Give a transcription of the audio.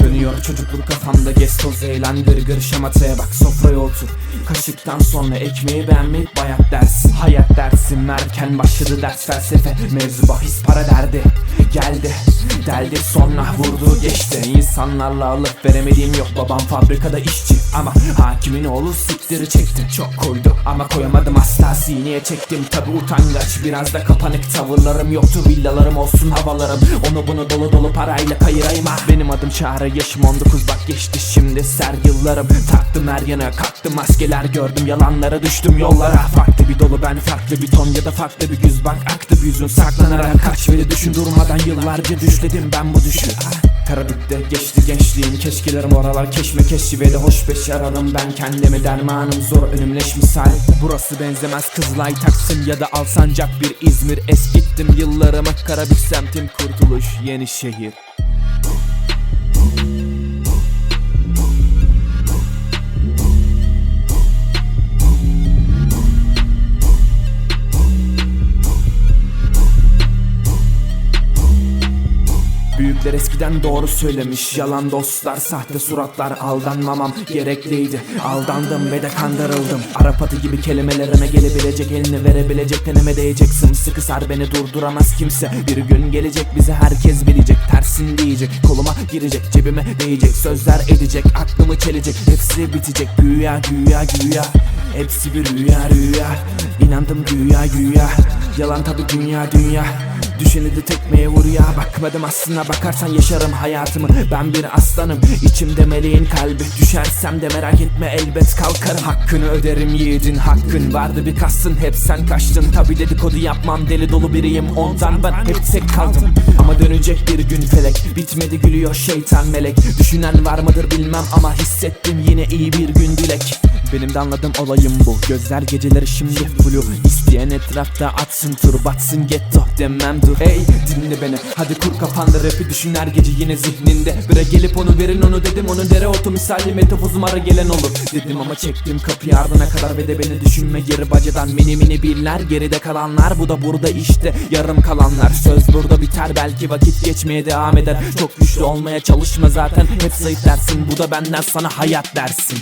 Dönüyor çocukluk kafamda, gestoz eğlendir, gır şamataya bak, sofraya otur. Kaşıktan sonra ekmeği beğenmeyip bayat dersin. Hayat dersim erken başladı, ders felsefe, mevzu bahis para derdi. Geldi deldi sonra vurdu geçti. İnsanlarla alıp veremediğim yok, babam fabrikada işçi ama hakimin oğlu siktiri çekti. Çok koydu ama koyamadım asla, sineye çektim tabi utangaç. Biraz da kapanık tavırlarım yoktu, villalarım olsun havalarım. Onu bunu dolu dolu parayla kayırayım ha. Benim adım Çağrı, yaşım 19 bak geçti şimdi ser yıllarım. Taktım her yana kalktım, maskeler gördüm, yalanlara düştüm yollara. Farklı bir dolu ben, farklı bir ton ya da farklı bir yüz, bak aktı bir yüzün saklanarak. Kaç veri düşün durmadan, yıllarca düşledim ben bu düşü. Karabük'te geçti gençliğim, keşkelerim oralar keşmekeş ve de hoş beş ararım ben kendimi, dermanım zor önümleş misal. Burası benzemez Kızılay, Taksim ya da Alsancak, bir İzmir, eskittim yıllarımı. Karabük semtim, Kurtuluş, Yenişehir. Büyükler eskiden doğru söylemiş, yalan dostlar, sahte suratlar, aldanmamam gerekliydi. Aldandım ve de kandırıldım. Arap atı gibi kelimelerime gelebilecek, elini verebilecek, tenime değecek, sımsıkı sar beni durduramaz kimse. Bir gün gelecek bizi herkes bilecek, tersin diyecek, koluma girecek, cebime değecek, sözler edecek, aklımı çelecek, hepsi bitecek. Güya güya güya, hepsi bir rüya rüya. İnandım güya güya, yalan tabi dünya dünya. Düşeni de tekmeye vur ya, bakmadım aslına bakarsan yaşarım hayatımı. Ben bir aslanım, içimde meleğin kalbi. Düşersem de merak etme elbet kalkarım. Hakkını öderim yiğidin, hakkın vardı bir kastın, hep sen kaçtın. Tabi dedikodu yapmam, deli dolu biriyim ondan ben hep tek kaldım. Ama dönecek bir gün felek, bitmedi gülüyor şeytan melek. Düşünen var mıdır bilmem ama hissettim yine iyi bir gün dilek. Benim de anladığım olayım bu, gözler geceleri şimdi flu. İsteyen etrafta atsın tur, batsın getto demem dur. Hey dinle beni, hadi kur kafanda rapi, düşün her gece yine zihninde. Bire gelip onu verin onu dedim, onun dereotu misali metafozum ara gelen olur dedim. Ama çektim kapıyı ardına kadar ve de beni düşünme geri bacadan. Mini mini biller, geride kalanlar, bu da burada işte yarım kalanlar. Söz burada biter, belki vakit geçmeye devam eder. Çok güçlü olmaya çalışma zaten, hep zayıf dersin, bu da benden sana hayat dersin.